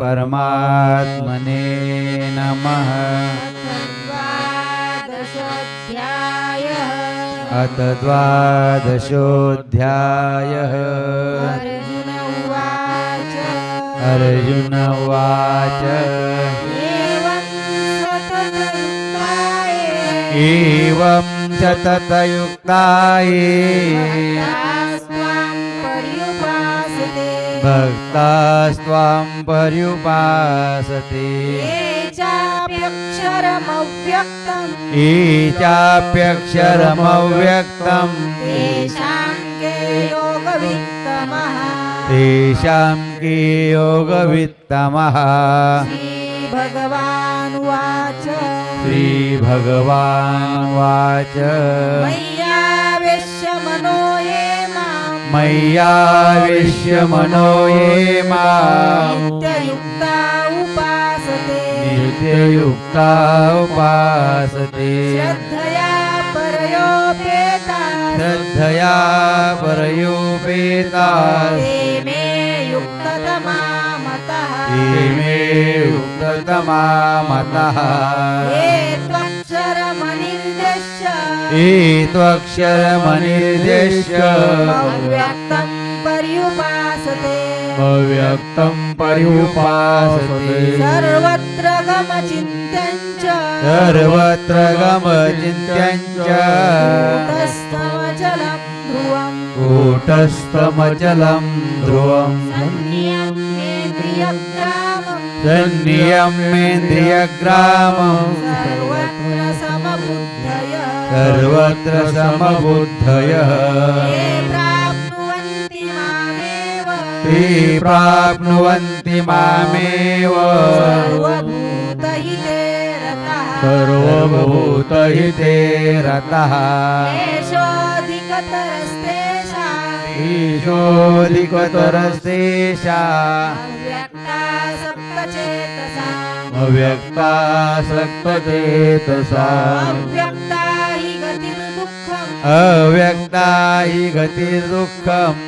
परमात्मने नमः। अथ द्वादशोऽध्यायः। अर्जुन उवाच एवं सततयुक्ताये भक्तास्त्वां पर्युपासते ये चाप्यक्षरमव्यक्तं तेषां के योगवित्तमः। श्रीभगवानुवाच श्रीभगवानुवाच मय्यावेश्य मनो ये मां नित्ययुक्ता उपासते श्रद्धया परयोपेता ते मे युक्ततमा मतः। ये त्वक्षरमनिर्देश्य अव्यक्तं पर्युपासते सर्वत्र गमचिन्त्यं च कूटस्थमचलं ध्रुवम् सन्नियम्येन्द्रियग्रामम् सर्वत्र समबुद्धयः ते प्राप्नुवन्ति मामेव सर्वभूतहिते रतः। ईशोऽधिकतरस्तेषाम् अव्यक्ता सक्तचेतसाम् अव्यक्ता हि गतिर्दुःखम्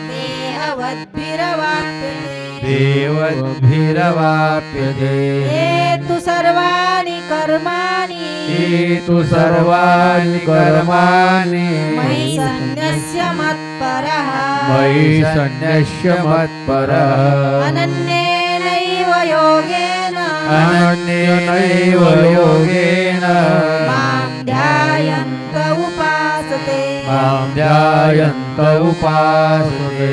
देवद्भिरवाप्यते। ये तु सर्वाणि कर्माणि मयि सन्न्यस्य मत्परः अनन्येनैव योगेन मां ध्यायन्त उपासते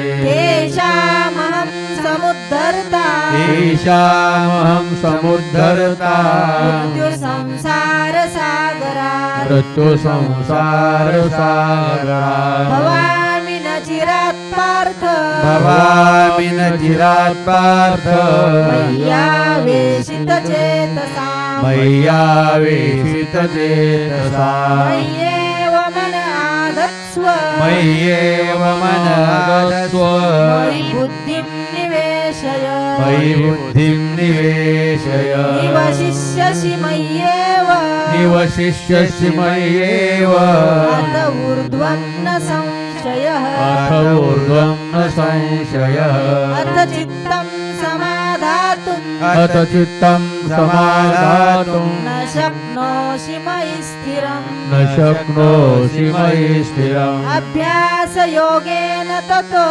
तेषामहं समुद्धर्ता मृत्युसंसारसागरात् भवामि न चिरात् पार्थ मय्यावेशितचेतसाम् मय्येव मन आदत्स्व मयि बुद्धिं निवेशय निवशिष्यसि मय्येव अथ ऊर्ध्वं न संशयः अथ चित्तं समाधातुं न शक्नोषि मयि स्थिरम् अभ्यासयोगेन ततो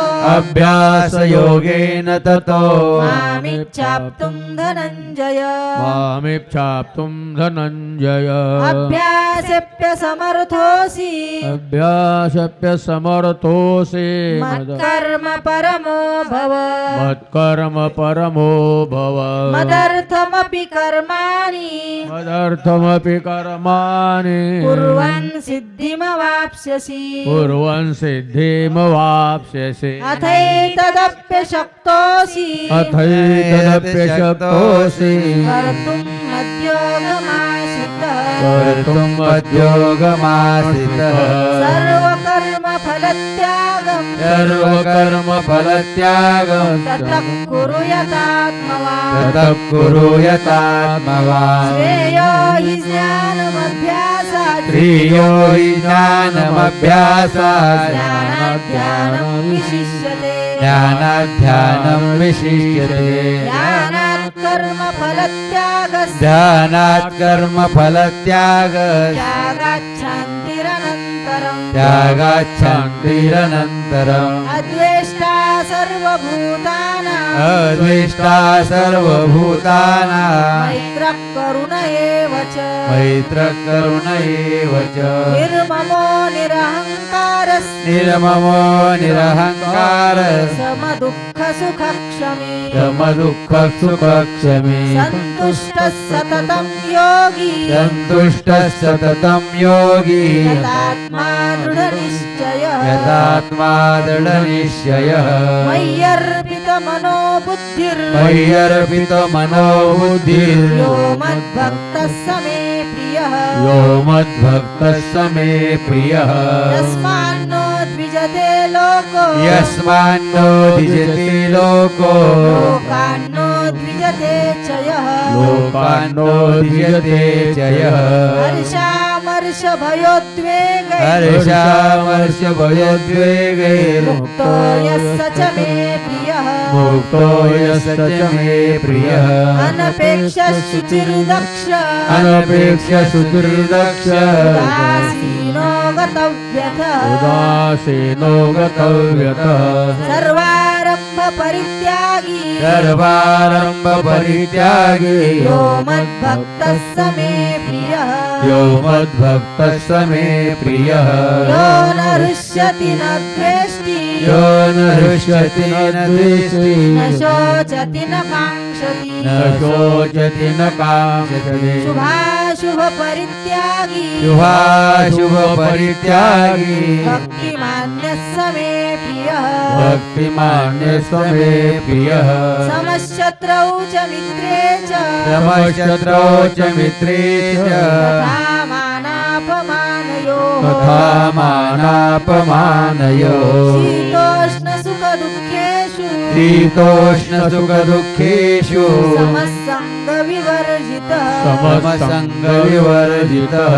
मामिच्छाप्तुं धनञ्जय अभ्यासेऽप्यसमर्थोऽसि मत्कर्म परमो भव मदर्थमपि कर्माणि कुर्वन् सिद्धिमवाप्स्यसि अथैतदप्यशक्तोऽसि कर्तुम् मद्योगमाश्रितः सर्वकर्मफलत्यागम् ततः कुरु यतात्मवान् श्रेयो हि ज्ञानमभ्यासात् ज्ञानाध्यानं विशिष्यते कर्म फलत्याग ध्यानात् कर्म फलत्याग त्यागाच्छान्तिरनन्तरम् त्यागाच्छान्तिरनन्तरम् अद्वेष्टा सर्वभूतानाम् अद्वेष्टा सर्वभूतानां मैत्रः करुण एव च मैत्रकरुण एव च निर्ममो निरहङ्कारः निर्ममो निरहङ्कार समदुःखसुखक्षमी समदुःखसुखक्षमी सन्तुष्टः सततं योगी सन्तुष्टः सततं योगी यतात्मा दृढनिश्चयः यदात्मा दृढनिश्चयः मय्यर्पितमनो बुद्धिर् मय्यर्पितमनो बुद्धिर् यो मद्भक्तः स मे प्रियः यो मद्भक्तः स मे प्रियः यस्मान्नो द्विजते लोको यस्मान्नो द्विजते लोको लोकान्नो द्विजते च यः लोकान्नो द्विजते च यः हर्षामर्षभयोद्वेगैः हर्षामर्षभयोद्वेगैर्मुक्तो यः स च मे प्रियः यः स च मे प्रियः अनपेक्षः शुचिर्दक्ष अनपेक्ष शुचिर्दक्ष उदासीनो गतव्यथः उदासीनो गतव्यतः सर्वारम्भ परित्यागी सर्वारम्भ परित्यागी यो मद्भक्तः स मे प्रियः यो मद्भक्तः स मे प्रियः यो न हृष्यति न द्वेष्टि यो न हृष्यति न द्वेष्टि न शोचति न काङ्क्षति न शोचति न काङ्क्षति शुभाशुभ परित्यागी शुभाशुभ परित्यागी भक्तिमान्यः स मे प्रियः भक्तिमान्यः स मे प्रियः समशत्रौ च मित्रे च समशत्रौ च मित्रे च तथा मानापमानयोः तथा मानापमानयोः शीतोष्णसुखदुःखेषु शीतोष्णसुखदुःखेषु समसङ्गविवर्जितः समसङ्गविवर्जितः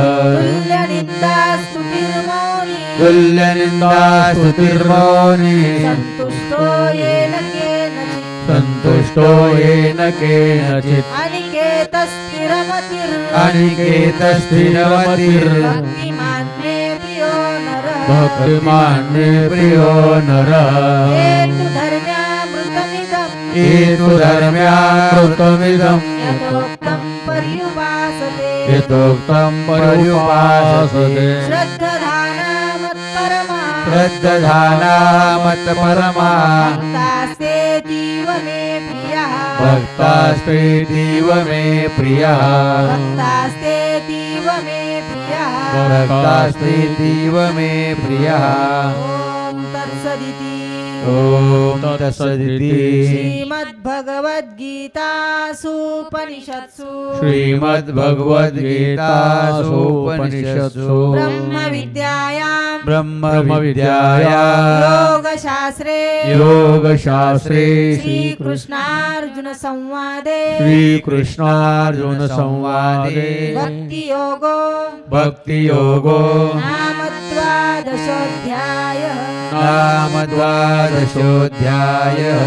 तुल्यनिन्दास्तुतिर्मौनी तुल्यनिन्दास्तुतिर्मौनी सन्तुष्टो येन केनचित् सन्तुष्टो येन केनचित् अनिकेतस्थिरमतिर् अनिकेतस्थिरमतिर् भक्तिमान् मे प्रियो नरः भक्तिमान् मे प्रियो नरः हेतु धर्म्यामृतमिदम् हेतु धर्म्यामृतमिदम् यथोक्तं पर्युपासते यथोक्तं पर्युपासते श्रद्धधानामत्परमा श्रद्धधाना मत्परमा भक्तास्तेतीव मे प्रियः भक्तास्तेतीव मे प्रियः भक्तास्तेतीव मे प्रियः भक्तास्तेतीव मे प्रियः ॐ तत्सदिति ॐ तत्सदिति श्रीमद्भगवद्गीतासूपनिषत्सु श्रीमद्भगवद्गीतासूपनिषत्सु ब्रह्मविद्यायां योगशास्त्रे श्रीकृष्णार्जुनसंवादे भक्तियोगो नाम द्वादशोऽध्यायः नाम द्वादशोऽध्यायः